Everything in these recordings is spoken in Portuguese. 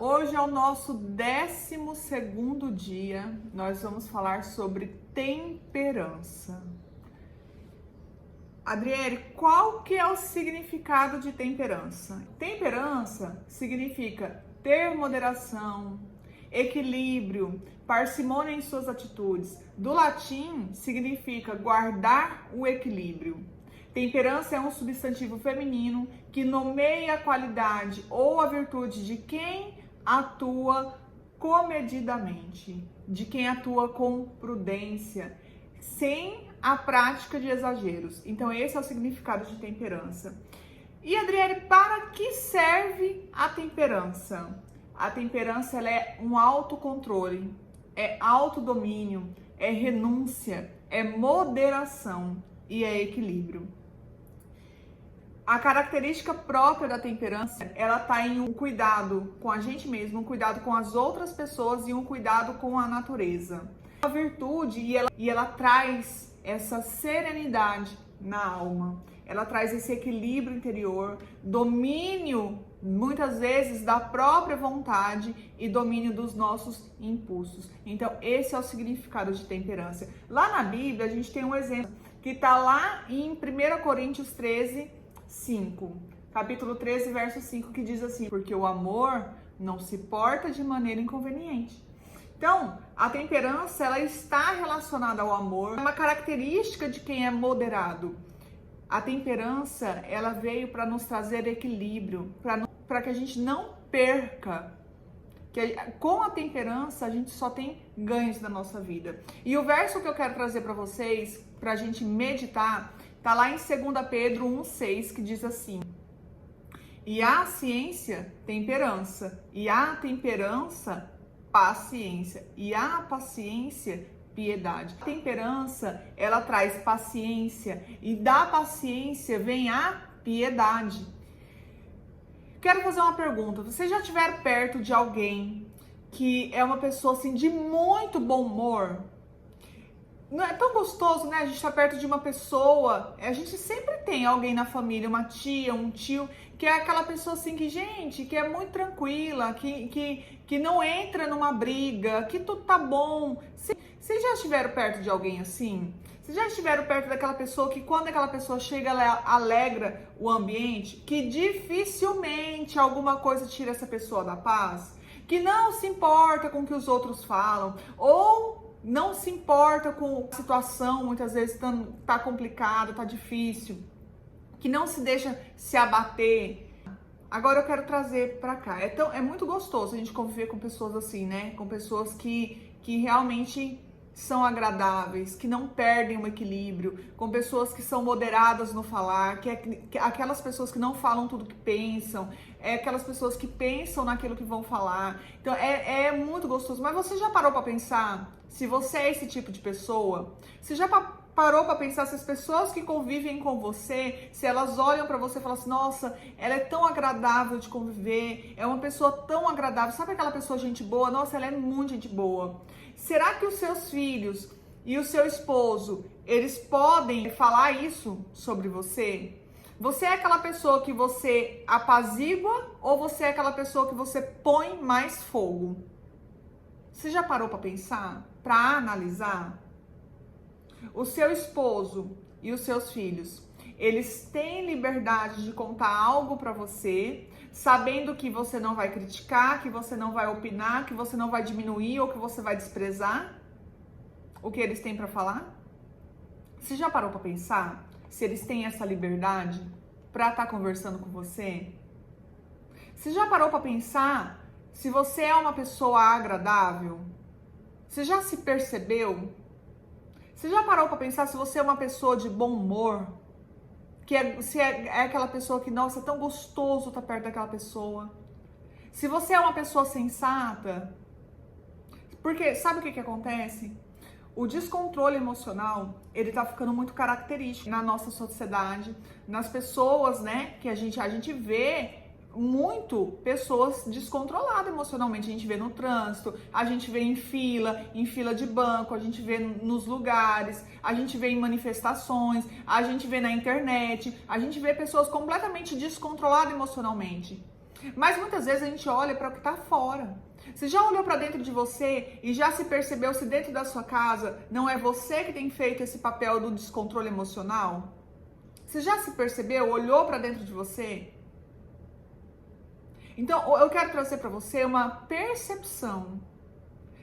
Hoje é o nosso 12º dia. Nós vamos falar sobre temperança. Adriele, qual que é o significado de temperança? Temperança significa ter moderação, equilíbrio, parcimônia em suas atitudes. Do latim, significa guardar o equilíbrio. Temperança é um substantivo feminino que nomeia a qualidade ou a virtude de quem atua comedidamente, de quem atua com prudência, sem a prática de exageros. Então esse é o significado de temperança. E Adriele, para que serve a temperança? A temperança ela é um autocontrole, é autodomínio, é renúncia, é moderação e é equilíbrio. A característica própria da temperança, ela está em um cuidado com a gente mesmo, um cuidado com as outras pessoas e um cuidado com a natureza. A virtude, e ela traz essa serenidade na alma, ela traz esse equilíbrio interior, domínio, muitas vezes, da própria vontade e domínio dos nossos impulsos. Então, esse é o significado de temperança. Lá na Bíblia, a gente tem um exemplo que está lá em 1 Coríntios 13, 5, capítulo 13, verso 5, que diz assim: porque o amor não se porta de maneira inconveniente. Então, a temperança, ela está relacionada ao amor, é uma característica de quem é moderado. A temperança, ela veio para nos trazer equilíbrio, para que a gente não perca. Com a temperança, a gente só tem ganhos na nossa vida. E o verso que eu quero trazer para vocês, para a gente meditar, tá lá em 2 Pedro 1,6, que diz assim: e a ciência, temperança, e a temperança, paciência, e a paciência, piedade. A temperança, ela traz paciência, e da paciência vem a piedade. Quero fazer uma pergunta: você já estiver perto de alguém que é uma pessoa assim de muito bom humor? Não é tão gostoso, né? A gente tá perto de uma pessoa, a gente sempre tem alguém na família, uma tia, um tio, que é aquela pessoa assim que, gente, que é muito tranquila, que não entra numa briga, que tudo tá bom. Vocês já estiveram perto de alguém assim? Vocês já estiveram perto daquela pessoa que quando aquela pessoa chega, ela alegra o ambiente? Que dificilmente alguma coisa tira essa pessoa da paz? Que não se importa com o que os outros falam, ou não se importa com a situação, muitas vezes tá complicado, tá difícil, que não se deixa se abater. Agora eu quero trazer pra cá. É muito gostoso a gente conviver com pessoas assim, né? Com pessoas que realmente são agradáveis, que não perdem o equilíbrio, com pessoas que são moderadas no falar, que aquelas pessoas que não falam tudo que pensam, aquelas pessoas que pensam naquilo que vão falar. Então é muito gostoso. Mas você já parou para pensar se você é esse tipo de pessoa? Você já parou para pensar se as pessoas que convivem com você, se elas olham para você e falam assim: nossa, ela é tão agradável de conviver, é uma pessoa tão agradável, sabe aquela pessoa gente boa? Nossa, ela é muito gente boa. Será que os seus filhos e o seu esposo, eles podem falar isso sobre você? Você é aquela pessoa que você apazigua ou você é aquela pessoa que você põe mais fogo? Você já parou para pensar, para analisar? O seu esposo e os seus filhos, eles têm liberdade de contar algo para você, sabendo que você não vai criticar, que você não vai opinar, que você não vai diminuir ou que você vai desprezar o que eles têm para falar? Você já parou para pensar se eles têm essa liberdade para estar conversando com você? Você já parou para pensar se você é uma pessoa agradável? Você já se percebeu? Você já parou para pensar se você é uma pessoa de bom humor? Se é aquela pessoa que, nossa, é tão gostoso estar perto daquela pessoa. Se você é uma pessoa sensata. Porque sabe o que acontece? O descontrole emocional, ele tá ficando muito característico na nossa sociedade, nas pessoas, né? Que a gente vê muito pessoas descontroladas emocionalmente. A gente vê no trânsito, a gente vê em fila de banco, a gente vê nos lugares, a gente vê em manifestações, a gente vê na internet, a gente vê pessoas completamente descontroladas emocionalmente. Mas muitas vezes a gente olha para o que está fora. Você já olhou para dentro de você e já se percebeu se dentro da sua casa não é você que tem feito esse papel do descontrole emocional? Você já se percebeu, olhou para dentro de você? Então, eu quero trazer para você uma percepção.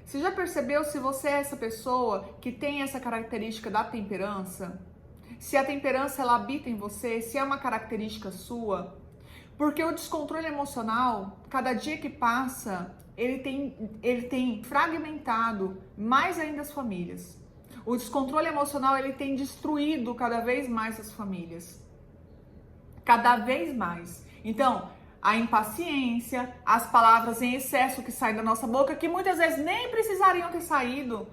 Você já percebeu se você é essa pessoa que tem essa característica da temperança? Se a temperança ela habita em você, se é uma característica sua? Porque o descontrole emocional, cada dia que passa, ele tem fragmentado mais ainda as famílias. O descontrole emocional, ele tem destruído cada vez mais as famílias. Cada vez mais. Então, a impaciência, as palavras em excesso que saem da nossa boca, que muitas vezes nem precisariam ter saído.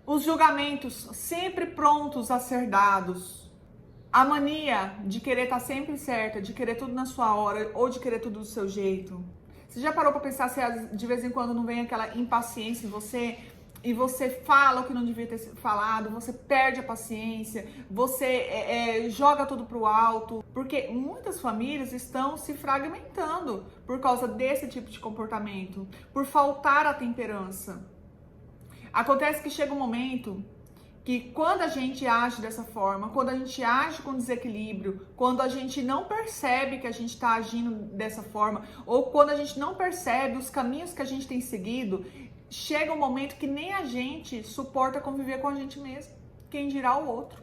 Os julgamentos sempre prontos a ser dados. A mania de querer estar sempre certa, de querer tudo na sua hora ou de querer tudo do seu jeito. Você já parou para pensar se de vez em quando não vem aquela impaciência em você e você fala o que não devia ter falado, você perde a paciência, você joga tudo pro alto? Porque muitas famílias estão se fragmentando por causa desse tipo de comportamento, por faltar a temperança. Acontece que chega um momento que quando a gente age dessa forma, quando a gente age com desequilíbrio, quando a gente não percebe que a gente está agindo dessa forma, ou quando a gente não percebe os caminhos que a gente tem seguido, chega um momento que nem a gente suporta conviver com a gente mesmo, quem dirá o outro.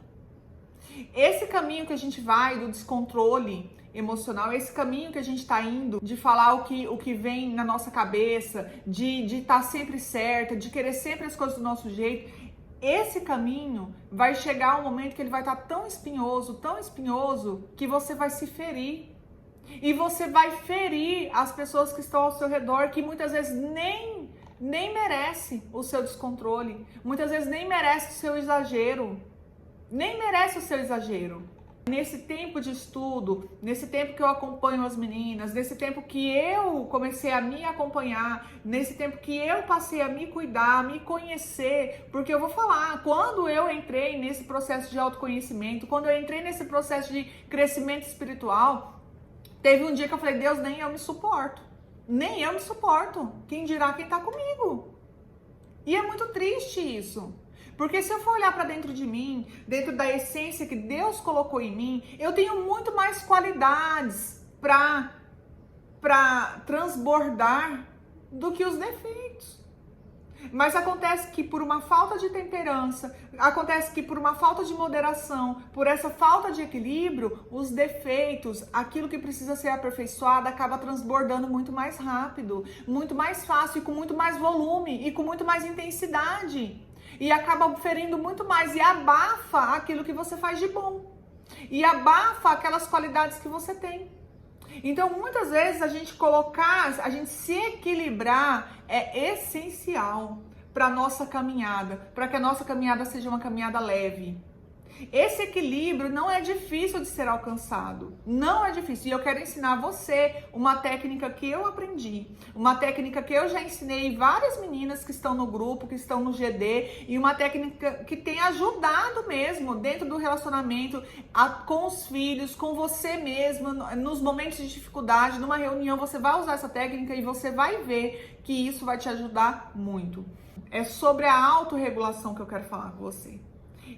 Esse caminho que a gente vai do descontrole emocional, esse caminho que a gente está indo de falar o que vem na nossa cabeça, de estar sempre certa, de querer sempre as coisas do nosso jeito, esse caminho vai chegar um momento que ele vai estar tão espinhoso, que você vai se ferir. E você vai ferir as pessoas que estão ao seu redor, que muitas vezes nem merece o seu descontrole, muitas vezes nem merece o seu exagero. Nem merece o seu exagero. Nesse tempo de estudo, nesse tempo que eu acompanho as meninas, nesse tempo que eu comecei a me acompanhar, nesse tempo que eu passei a me cuidar, a me conhecer, porque eu vou falar, quando eu entrei nesse processo de autoconhecimento, quando eu entrei nesse processo de crescimento espiritual, teve um dia que eu falei, Deus, nem eu me suporto. Nem eu me suporto. Quem dirá quem tá comigo? E é muito triste isso. Porque se eu for olhar para dentro de mim, dentro da essência que Deus colocou em mim, eu tenho muito mais qualidades para transbordar do que os defeitos. Mas acontece que por uma falta de temperança, acontece que por uma falta de moderação, por essa falta de equilíbrio, os defeitos, aquilo que precisa ser aperfeiçoado, acaba transbordando muito mais rápido, muito mais fácil e com muito mais volume e com muito mais intensidade. E acaba ferindo muito mais e abafa aquilo que você faz de bom. E abafa aquelas qualidades que você tem. Então, muitas vezes, a gente se equilibrar é essencial para a nossa caminhada, para que a nossa caminhada seja uma caminhada leve. Esse equilíbrio não é difícil de ser alcançado, não é difícil. E eu quero ensinar a você uma técnica que eu aprendi, uma técnica que eu já ensinei várias meninas que estão no grupo, que estão no GD, e uma técnica que tem ajudado mesmo dentro do relacionamento, com os filhos, com você mesma, nos momentos de dificuldade, numa reunião, você vai usar essa técnica e você vai ver que isso vai te ajudar muito. É sobre a autorregulação que eu quero falar com você.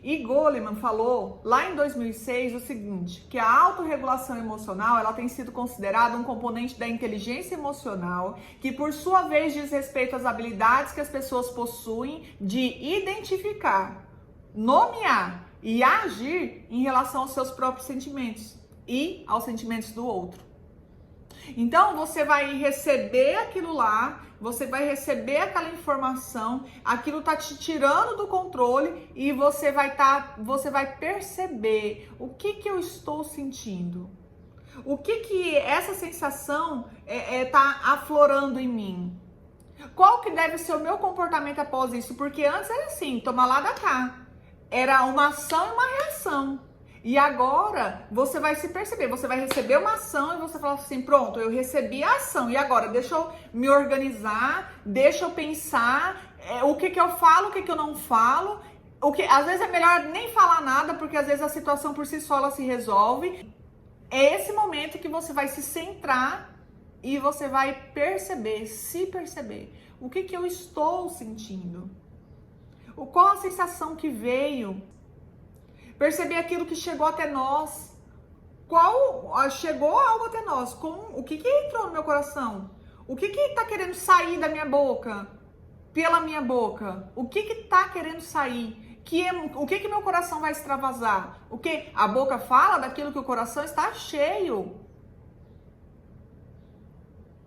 E Goleman falou lá em 2006 o seguinte, que a autorregulação emocional ela tem sido considerada um componente da inteligência emocional que por sua vez diz respeito às habilidades que as pessoas possuem de identificar, nomear e agir em relação aos seus próprios sentimentos e aos sentimentos do outro. Então você vai receber aquilo lá, você vai receber aquela informação, aquilo tá te tirando do controle e você vai perceber o que eu estou sentindo. O que essa sensação tá aflorando em mim? Qual que deve ser o meu comportamento após isso? Porque antes era assim, toma lá da cá. Era uma ação e uma reação. E agora você vai se perceber, você vai receber uma ação e você fala assim, pronto, eu recebi a ação, e agora deixa eu me organizar, deixa eu pensar o que eu falo, o que eu não falo, às vezes é melhor nem falar nada, porque às vezes a situação por si só ela se resolve. É esse momento que você vai se centrar e você vai perceber, se perceber. O que eu estou sentindo? Qual a sensação que veio? Perceber aquilo que chegou até nós. Chegou algo até nós? O que entrou no meu coração? O que tá querendo sair da minha boca? Pela minha boca? O que tá querendo sair? O que meu coração vai extravasar? O que? A boca fala daquilo que o coração está cheio.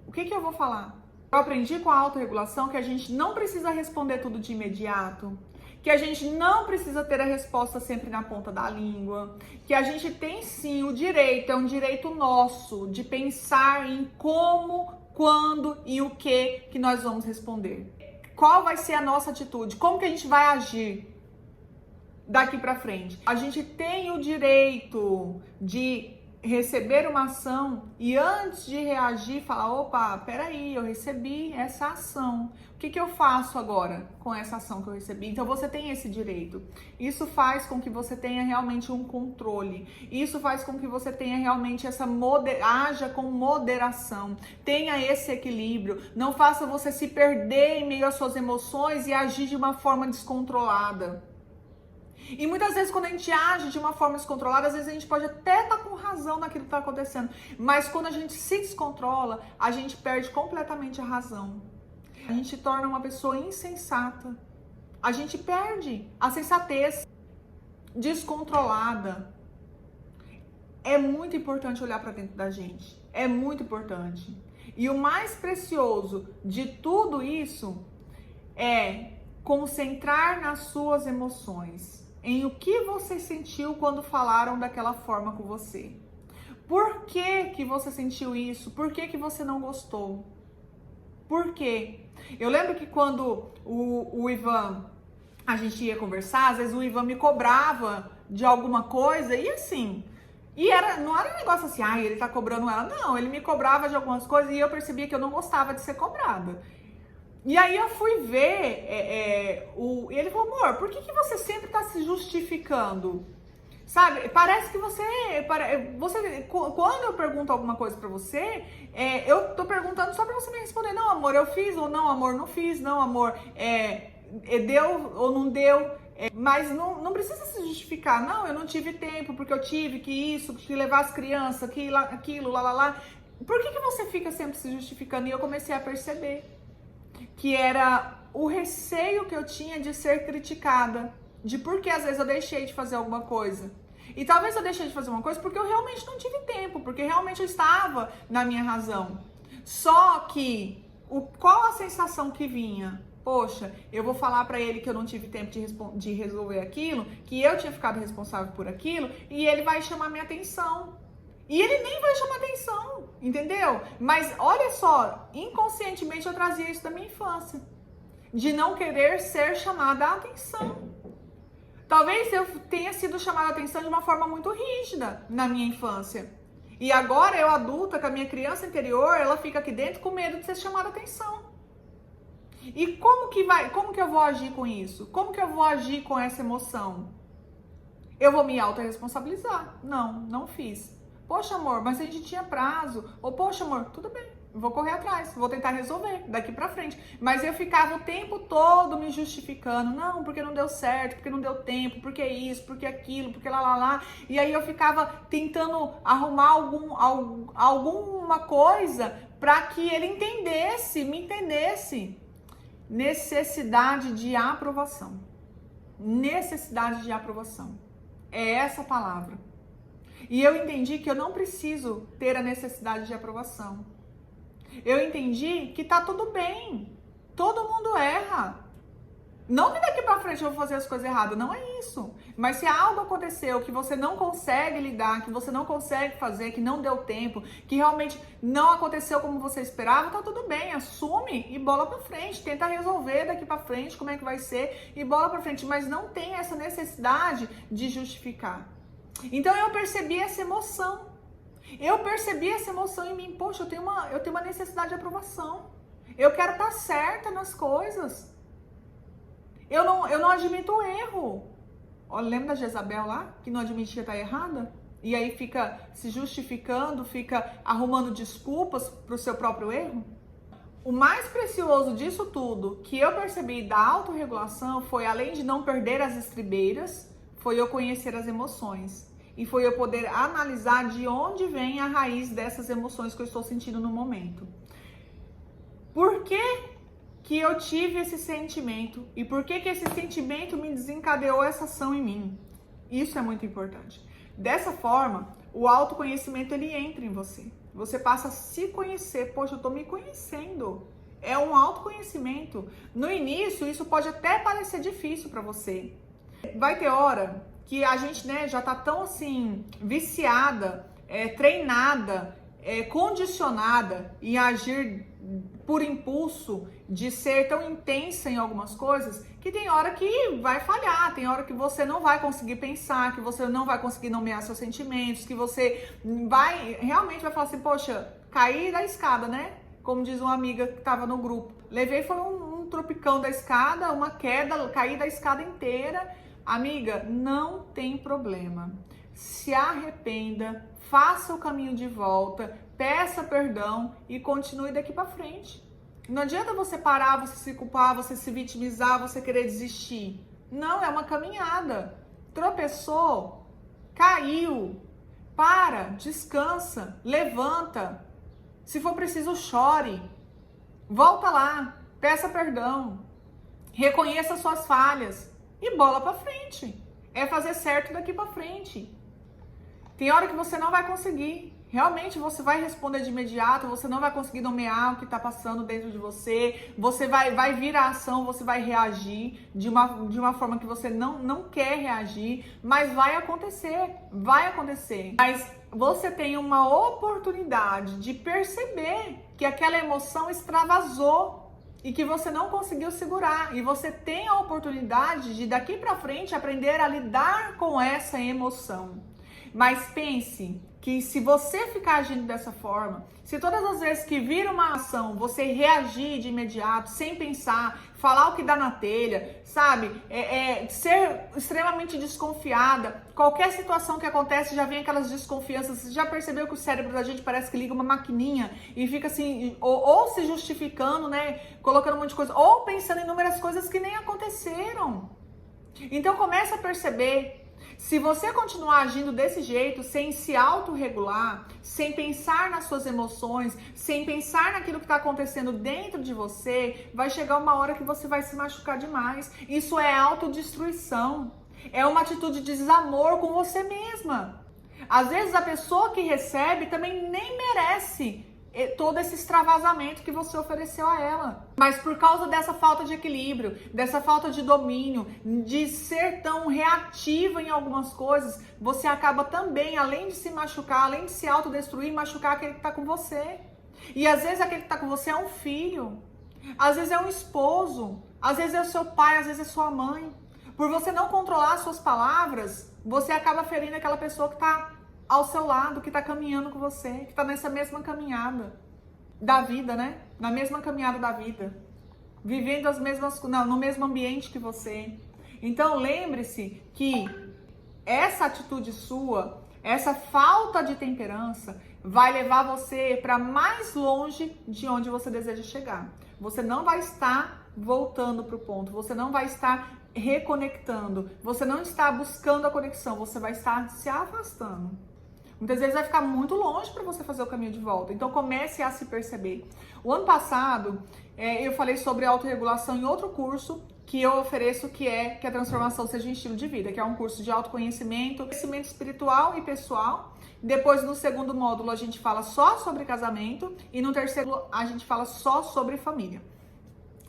O que eu vou falar? Eu aprendi com a autorregulação que a gente não precisa responder tudo de imediato, que a gente não precisa ter a resposta sempre na ponta da língua, que a gente tem sim o direito, é um direito nosso de pensar em como, quando e o que nós vamos responder. Qual vai ser a nossa atitude? Como que a gente vai agir daqui para frente? A gente tem o direito de receber uma ação e antes de reagir falar, opa, peraí, eu recebi essa ação, o que eu faço agora com essa ação que eu recebi? Então você tem esse direito. Isso faz com que você tenha realmente um controle, isso faz com que você tenha realmente haja com moderação, tenha esse equilíbrio, não faça você se perder em meio às suas emoções e agir de uma forma descontrolada. E muitas vezes quando a gente age de uma forma descontrolada, às vezes a gente pode até estar com razão naquilo que está acontecendo, mas quando a gente se descontrola, a gente perde completamente a razão. A gente se torna uma pessoa insensata. A gente perde a sensatez descontrolada. É muito importante olhar para dentro da gente. É muito importante. E o mais precioso de tudo isso é concentrar nas suas emoções. Em o que você sentiu quando falaram daquela forma com você. Por que você sentiu isso? Por que você não gostou? Por quê? Eu lembro que quando o Ivan, a gente ia conversar, às vezes o Ivan me cobrava de alguma coisa e assim... não era um negócio assim, ele tá cobrando ela. Não, ele me cobrava de algumas coisas e eu percebia que eu não gostava de ser cobrada. E aí eu fui ver, e ele falou, amor, por que você sempre tá se justificando? Sabe, parece que você, quando eu pergunto alguma coisa pra você, eu tô perguntando só pra você me responder, não, amor, eu fiz, ou não, amor, não fiz, não, amor, deu ou não deu, mas não precisa se justificar, não, eu não tive tempo, porque eu tive que levar as crianças, aquilo, lá. Por que você fica sempre se justificando? E eu comecei a perceber que era o receio que eu tinha de ser criticada, de por que às vezes eu deixei de fazer alguma coisa. E talvez eu deixei de fazer uma coisa porque eu realmente não tive tempo, porque realmente eu estava na minha razão. Só que, qual a sensação que vinha? Poxa, eu vou falar pra ele que eu não tive tempo de resolver aquilo, que eu tinha ficado responsável por aquilo, e ele vai chamar minha atenção. E ele nem vai chamar atenção, entendeu? Mas olha só, inconscientemente eu trazia isso da minha infância. De não querer ser chamada a atenção. Talvez eu tenha sido chamada a atenção de uma forma muito rígida na minha infância. E agora eu adulta, com a minha criança interior, ela fica aqui dentro com medo de ser chamada a atenção. E como que eu vou agir com isso? Como que eu vou agir com essa emoção? Eu vou me autorresponsabilizar? Não fiz. Poxa, amor, mas a gente tinha prazo. Ou, poxa, amor, tudo bem, vou correr atrás, vou tentar resolver daqui pra frente. Mas eu ficava o tempo todo me justificando. Não, porque não deu certo, porque não deu tempo, porque isso, porque aquilo, porque lá. E aí eu ficava tentando arrumar alguma coisa pra que ele me entendesse. Necessidade de aprovação. Necessidade de aprovação. É essa a palavra. E eu entendi que eu não preciso ter a necessidade de aprovação. Eu entendi que tá tudo bem. Todo mundo erra. Não que daqui pra frente eu vou fazer as coisas erradas, não é isso. Mas se algo aconteceu que você não consegue lidar, que você não consegue fazer, que não deu tempo, que realmente não aconteceu como você esperava, tá tudo bem, assume e bola pra frente. Tenta resolver daqui pra frente como é que vai ser e bola pra frente. Mas não tem essa necessidade de justificar. Então eu percebi essa emoção. Eu percebi essa emoção em mim. Poxa, eu tenho uma necessidade de aprovação. Eu quero estar certa nas coisas. Eu não admito o erro. Olha, lembra da Jezabel lá? Que não admitia estar errada? e aí fica se justificando, fica arrumando desculpas para o seu próprio erro? O mais precioso disso tudo que eu percebi da autorregulação foi, além de não perder as estribeiras, foi eu conhecer as emoções. E foi eu poder analisar de onde vem a raiz dessas emoções que eu estou sentindo no momento. Por que eu tive esse sentimento? E por que esse sentimento me desencadeou essa ação em mim? Isso é muito importante. Dessa forma, o autoconhecimento ele entra em você. Você passa a se conhecer. Poxa, eu tô me conhecendo. É um autoconhecimento. No início, isso pode até parecer difícil para você. Vai ter hora que a gente, né, já tá tão assim, viciada, treinada, condicionada em agir por impulso, de ser tão intensa em algumas coisas, que tem hora que vai falhar, tem hora que você não vai conseguir pensar, que você não vai conseguir nomear seus sentimentos, que você realmente vai falar assim, poxa, caí da escada, né? Como diz uma amiga que estava no grupo. Levei, foi um tropicão da escada, uma queda, caí da escada inteira. Amiga, não tem problema. Se arrependa, faça o caminho de volta, peça perdão e continue daqui para frente. Não adianta você parar, você se culpar, você se vitimizar, você querer desistir. Não, é uma caminhada. Tropeçou, caiu, para, descansa, levanta. Se for preciso, chore. Volta lá, peça perdão. Reconheça suas falhas e bola para frente. É fazer certo daqui para frente. Tem hora que você não vai conseguir. Realmente você vai responder de imediato, você não vai conseguir nomear o que está passando dentro de você, você vai vir a ação, você vai reagir de uma forma que você não quer reagir, mas vai acontecer. Mas você tem uma oportunidade de perceber que aquela emoção extravasou e que você não conseguiu segurar. E você tem a oportunidade de daqui para frente aprender a lidar com essa emoção. Mas pense que se você ficar agindo dessa forma, se todas as vezes que vir uma ação, você reagir de imediato, sem pensar, falar o que dá na telha, sabe? Ser extremamente desconfiada. Qualquer situação que acontece já vem aquelas desconfianças. Você já percebeu que o cérebro da gente parece que liga uma maquininha e fica assim, ou se justificando, né? Colocando um monte de coisa, ou pensando em inúmeras coisas que nem aconteceram. Então começa a perceber. Se você continuar agindo desse jeito, sem se autorregular, sem pensar nas suas emoções, sem pensar naquilo que está acontecendo dentro de você, vai chegar uma hora que você vai se machucar demais. Isso é autodestruição. É uma atitude de desamor com você mesma. Às vezes a pessoa que recebe também nem merece todo esse extravasamento que você ofereceu a ela. Mas por causa dessa falta de equilíbrio, dessa falta de domínio, de ser tão reativa em algumas coisas, você acaba também, além de se machucar, além de se autodestruir, machucar aquele que está com você. E às vezes aquele que está com você é um filho, às vezes é um esposo, às vezes é o seu pai, às vezes é sua mãe. Por você não controlar suas palavras, você acaba ferindo aquela pessoa que está ao seu lado, que está caminhando com você, que está nessa mesma caminhada da vida, né? Na mesma caminhada da vida, vivendo no mesmo ambiente que você. Então lembre-se que essa atitude sua, essa falta de temperança, vai levar você para mais longe de onde você deseja chegar. Você não vai estar voltando para o ponto, você não vai estar reconectando, você não está buscando a conexão, você vai estar se afastando. Muitas vezes vai ficar muito longe para você fazer o caminho de volta. Então comece a se perceber. O ano passado eu falei sobre autorregulação em outro curso que eu ofereço, que é que a transformação seja um estilo de vida, que é um curso de autoconhecimento, conhecimento espiritual e pessoal. Depois, no segundo módulo, a gente fala só sobre casamento e no terceiro a gente fala só sobre família.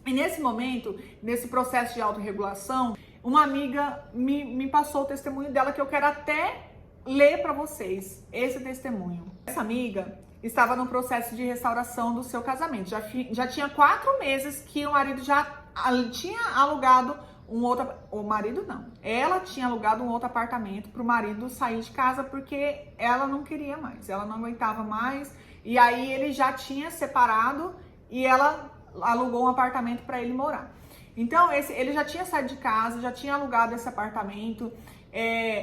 E nesse momento, nesse processo de autorregulação, uma amiga me passou o testemunho dela, que eu quero até ler para vocês esse testemunho. Essa amiga estava no processo de restauração do seu casamento. Já tinha 4 meses que o marido já tinha alugado um outro... O marido não. Ela tinha alugado um outro apartamento para o marido sair de casa porque ela não queria mais. Ela não aguentava mais. E aí ele já tinha separado e ela alugou um apartamento para ele morar. Então ele já tinha saído de casa, já tinha alugado esse apartamento.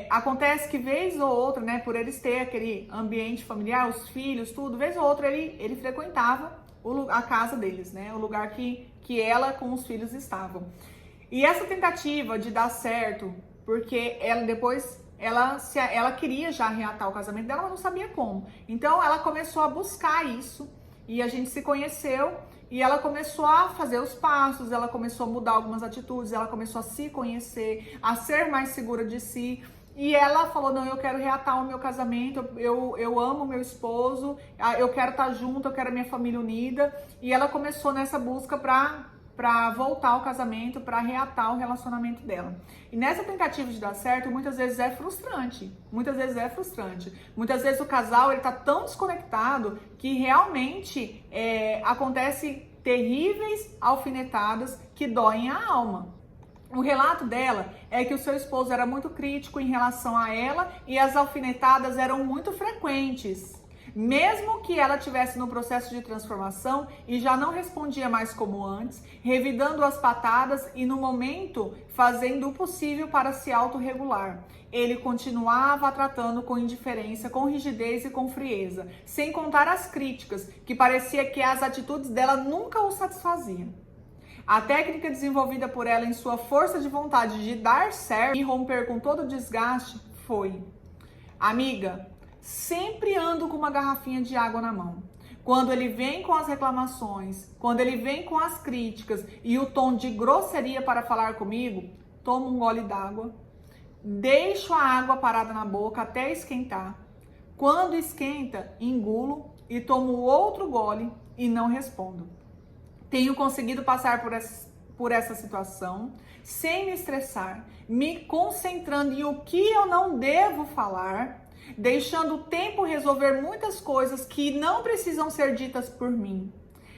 Acontece que vez ou outra, né, por eles ter aquele ambiente familiar, os filhos, tudo, vez ou outra ele frequentava a casa deles, né, o lugar que ela com os filhos estavam. E essa tentativa de dar certo, porque ela queria já reatar o casamento dela, mas não sabia como. Então ela começou a buscar isso e a gente se conheceu. E ela começou a fazer os passos, ela começou a mudar algumas atitudes, ela começou a se conhecer, a ser mais segura de si. E ela falou, não, eu quero reatar o meu casamento, eu amo meu esposo, eu quero estar junto, eu quero a minha família unida. E ela começou nessa busca para voltar ao casamento, para reatar o relacionamento dela. E nessa tentativa de dar certo, muitas vezes é frustrante. Muitas vezes o casal ele tá tão desconectado que realmente acontece terríveis alfinetadas que doem a alma. O relato dela é que o seu esposo era muito crítico em relação a ela e as alfinetadas eram muito frequentes. Mesmo que ela estivesse no processo de transformação e já não respondia mais como antes, revidando as patadas e no momento fazendo o possível para se autorregular. Ele continuava a tratando com indiferença, com rigidez e com frieza, sem contar as críticas, que parecia que as atitudes dela nunca o satisfaziam. A técnica desenvolvida por ela em sua força de vontade de dar certo e romper com todo o desgaste foi: amiga, sempre ando com uma garrafinha de água na mão. Quando ele vem com as reclamações, quando ele vem com as críticas e o tom de grosseria para falar comigo, tomo um gole d'água, deixo a água parada na boca até esquentar. Quando esquenta, engulo e tomo outro gole e não respondo. Tenho conseguido passar por essa situação sem me estressar, me concentrando em o que eu não devo falar, deixando o tempo resolver muitas coisas que não precisam ser ditas por mim.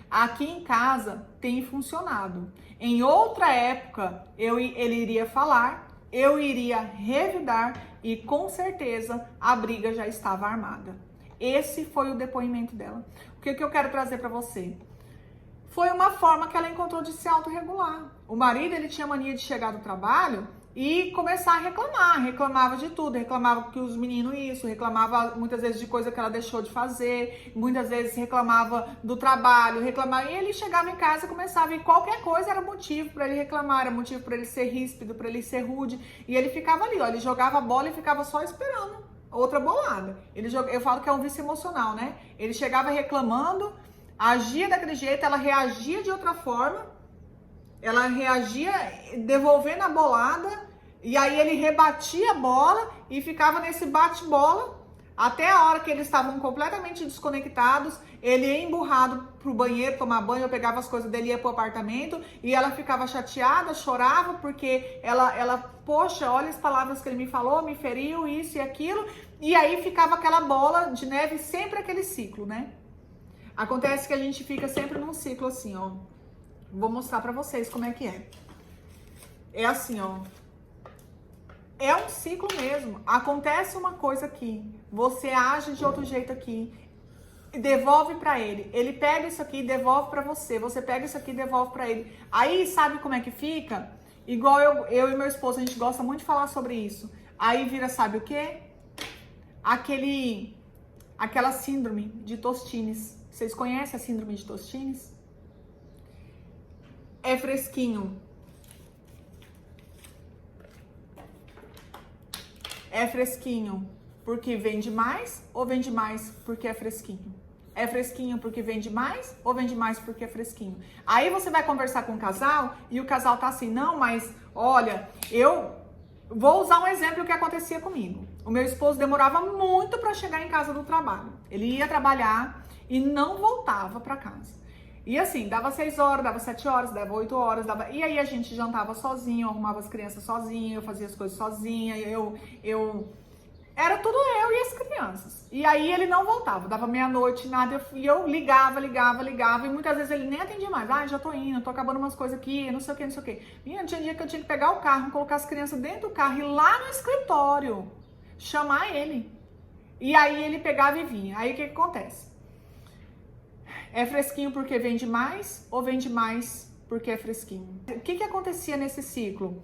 Aqui em casa tem funcionado. Em outra época, ele iria falar, eu iria revidar e com certeza a briga já estava armada. Esse foi o depoimento dela. O que eu quero trazer para você? Foi uma forma que ela encontrou de se autorregular. O marido, ele tinha mania de chegar do trabalho e começar a reclamar, reclamava de tudo, reclamava que os meninos isso, reclamava muitas vezes de coisa que ela deixou de fazer, muitas vezes reclamava do trabalho, reclamava, e ele chegava em casa e começava, e qualquer coisa era motivo para ele reclamar, era motivo para ele ser ríspido, para ele ser rude, e ele ficava ali, ó, ele jogava a bola e ficava só esperando outra bolada. Eu falo que é um vício emocional, né? Ele chegava reclamando, agia daquele jeito, ela reagia de outra forma, ela reagia devolvendo a bolada, e aí ele rebatia a bola e ficava nesse bate-bola até a hora que eles estavam completamente desconectados. Ele ia emburrado pro banheiro tomar banho, eu pegava as coisas dele e ia pro apartamento, e ela ficava chateada, chorava, porque ela, poxa, olha as palavras que ele me falou, me feriu, isso e aquilo, e aí ficava aquela bola de neve, sempre aquele ciclo, né? Acontece que a gente fica sempre num ciclo assim, ó. Vou mostrar pra vocês como é que é. É assim, ó. É um ciclo mesmo. Acontece uma coisa aqui, você age de outro jeito aqui, devolve pra ele. Ele pega isso aqui e devolve pra você. Você pega isso aqui e devolve pra ele. Aí, sabe como é que fica? Igual eu e meu esposo, a gente gosta muito de falar sobre isso. Aí vira, sabe o quê? Aquela síndrome de Tostines. Vocês conhecem a síndrome de Tostines? É fresquinho. É fresquinho porque vende mais ou vende mais porque é fresquinho? É fresquinho porque vende mais ou vende mais porque é fresquinho? Aí você vai conversar com o casal e o casal tá assim, não, mas olha, eu vou usar um exemplo que acontecia comigo. O meu esposo demorava muito para chegar em casa do trabalho. Ele ia trabalhar e não voltava para casa. E assim, dava 6 horas, dava 7 horas, dava 8 horas, e aí a gente jantava sozinho, eu arrumava as crianças sozinha, eu fazia as coisas sozinha, era tudo eu e as crianças. E aí ele não voltava, dava meia-noite, nada, e eu ligava, e muitas vezes ele nem atendia mais. Ah, já tô indo, tô acabando umas coisas aqui, não sei o que. Menina, tinha dia que eu tinha que pegar o carro, colocar as crianças dentro do carro e ir lá no escritório, chamar ele. E aí ele pegava e vinha. Aí o que acontece? É fresquinho porque vende mais ou vende mais porque é fresquinho? O que acontecia nesse ciclo?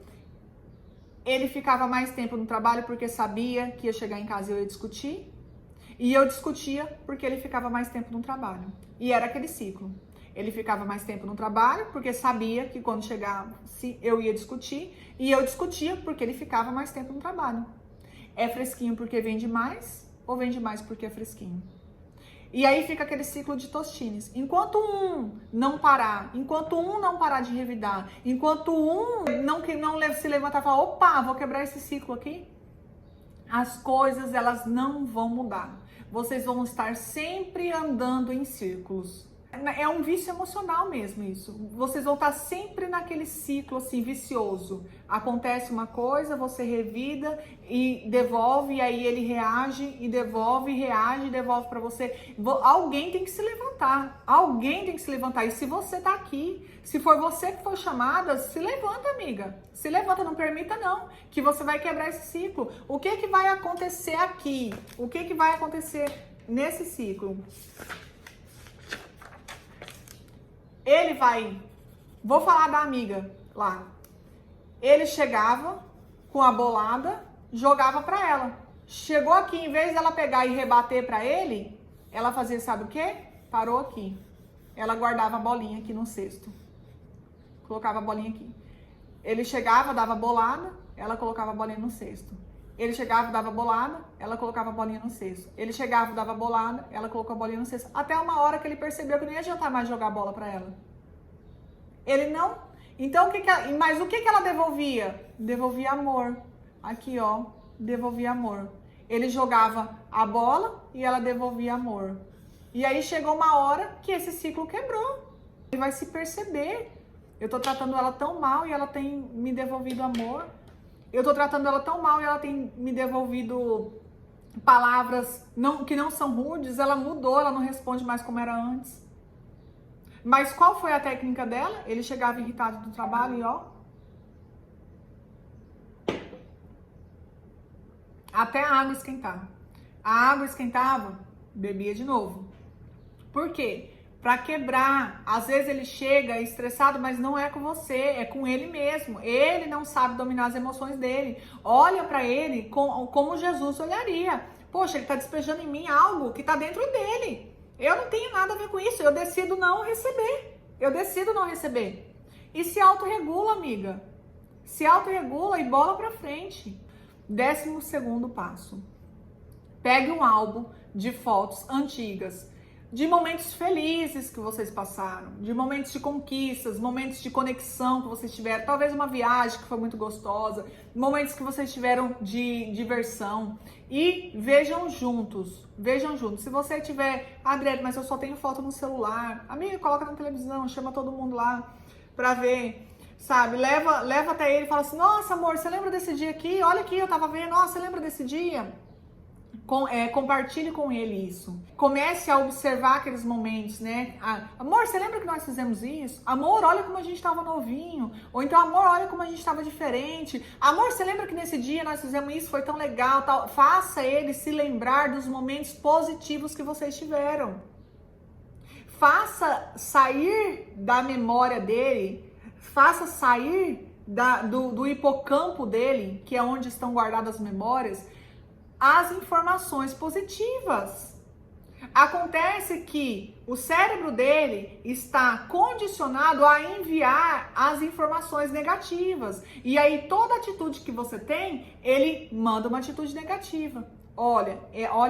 Ele ficava mais tempo no trabalho porque sabia que ia chegar em casa e eu ia discutir. E eu discutia porque ele ficava mais tempo no trabalho. E era aquele ciclo. Ele ficava mais tempo no trabalho porque sabia que quando chegasse eu ia discutir. E eu discutia porque ele ficava mais tempo no trabalho. É fresquinho porque vende mais ou vende mais porque é fresquinho? E aí fica aquele ciclo de tostines. Enquanto um não parar de revidar, enquanto um não se levantar e falar, opa, vou quebrar esse ciclo aqui, as coisas elas não vão mudar. Vocês vão estar sempre andando em círculos. É um vício emocional mesmo isso. Vocês vão estar sempre naquele ciclo assim vicioso. Acontece uma coisa, você revida e devolve, e aí ele reage e devolve, reage e devolve para você. Alguém tem que se levantar. Alguém tem que se levantar. E se você tá aqui, se for você que foi chamada, se levanta, amiga. Se levanta, não permita não, que você vai quebrar esse ciclo. O que que vai acontecer aqui? O que que vai acontecer nesse ciclo? Ele vai, vou falar da amiga lá. Ele chegava com a bolada, jogava pra ela. Chegou aqui, em vez dela pegar e rebater pra ele, ela fazia, sabe o quê? Parou aqui. Ela guardava a bolinha aqui no cesto. Colocava a bolinha aqui. Ele chegava, dava bolada, ela colocava a bolinha no cesto. Ele chegava, dava bolada, ela colocava a bolinha no cesto. Ele chegava, dava bolada, ela colocou a bolinha no cesto. Até uma hora que ele percebeu que não ia adiantar mais jogar a bola pra ela. Ele não. Então, mas o que ela devolvia? Devolvia amor. Aqui, ó, devolvia amor. Ele jogava a bola e ela devolvia amor. E aí chegou uma hora que esse ciclo quebrou. Ele vai se perceber. Eu tô tratando ela tão mal e ela tem me devolvido amor. Eu tô tratando ela tão mal e ela tem me devolvido palavras que não são rudes. Ela mudou, ela não responde mais como era antes. Mas qual foi a técnica dela? Ele chegava irritado do trabalho e ó, até a água esquentar. A água esquentava, bebia de novo. Por quê? Pra quebrar. Às vezes ele chega estressado, mas não é com você, é com ele mesmo. Ele não sabe dominar as emoções dele. Olha pra ele como Jesus olharia. Poxa, ele tá despejando em mim algo que tá dentro dele. Eu não tenho nada a ver com isso, eu decido não receber. Eu decido não receber. E se autorregula, amiga. Se autorregula e bola pra frente. 12º passo. Pegue um álbum de fotos antigas, de momentos felizes que vocês passaram, de momentos de conquistas, momentos de conexão que vocês tiveram, talvez uma viagem que foi muito gostosa, momentos que vocês tiveram de diversão, e vejam juntos, vejam juntos. Se você tiver, Adriele, mas eu só tenho foto no celular, amiga, coloca na televisão, chama todo mundo lá pra ver, sabe? Leva até ele e fala assim, nossa amor, você lembra desse dia aqui? Olha aqui, eu tava vendo, nossa, você lembra desse dia? Compartilhe com ele isso. Comece a observar aqueles momentos, né? Amor, você lembra que nós fizemos isso? Amor, olha como a gente estava novinho. Ou então, amor, olha como a gente estava diferente. Amor, você lembra que nesse dia nós fizemos isso? Foi tão legal, tal. Faça ele se lembrar dos momentos positivos que vocês tiveram. Faça sair da memória dele, faça sair do hipocampo dele, que é onde estão guardadas as memórias, as informações positivas. Acontece que o cérebro dele está condicionado a enviar as informações negativas. E aí toda atitude que você tem, ele manda uma atitude negativa. Olha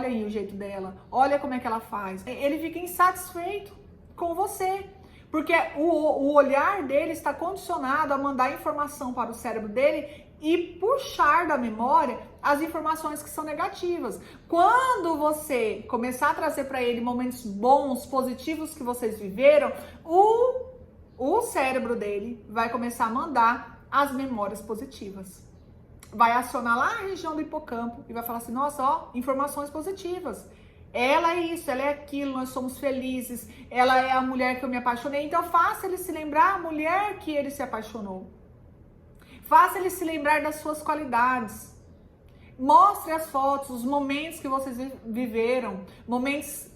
aí o jeito dela, olha como é que ela faz. Ele fica insatisfeito com você. Porque o olhar dele está condicionado a mandar informação para o cérebro dele e puxar da memória as informações que são negativas. Quando você começar a trazer para ele momentos bons, positivos que vocês viveram, o cérebro dele vai começar a mandar as memórias positivas. Vai acionar lá a região do hipocampo e vai falar assim, nossa, ó, informações positivas. Ela é isso, ela é aquilo, nós somos felizes, ela é a mulher que eu me apaixonei. Então faça ele se lembrar a mulher que ele se apaixonou. Faça ele se lembrar das suas qualidades. Mostre as fotos, os momentos que vocês viveram, momentos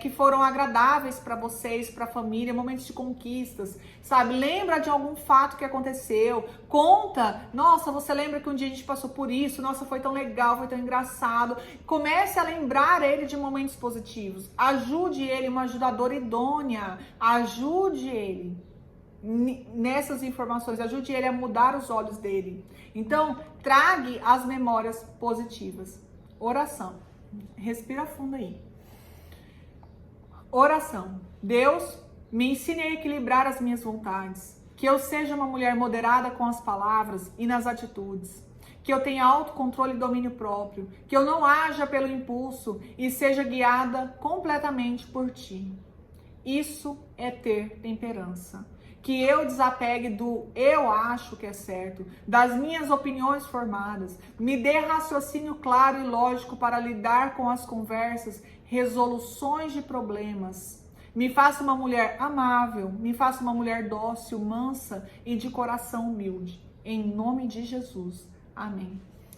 que foram agradáveis para vocês, para a família, momentos de conquistas, sabe? Lembra de algum fato que aconteceu, conta, nossa, você lembra que um dia a gente passou por isso, nossa, foi tão legal, foi tão engraçado. Comece a lembrar ele de momentos positivos, ajude ele, uma ajudadora idônea, ajude ele nessas informações, ajude ele a mudar os olhos dele. Então, trague as memórias positivas. Oração. Respira fundo aí. Oração. Deus, me ensine a equilibrar as minhas vontades. Que eu seja uma mulher moderada com as palavras e nas atitudes. Que eu tenha autocontrole e domínio próprio. Que eu não haja pelo impulso e seja guiada completamente por ti. Isso é ter temperança. Que eu desapegue do eu acho que é certo, das minhas opiniões formadas, me dê raciocínio claro e lógico para lidar com as conversas, resoluções de problemas. Me faça uma mulher amável, me faça uma mulher dócil, mansa e de coração humilde. Em nome de Jesus. Amém.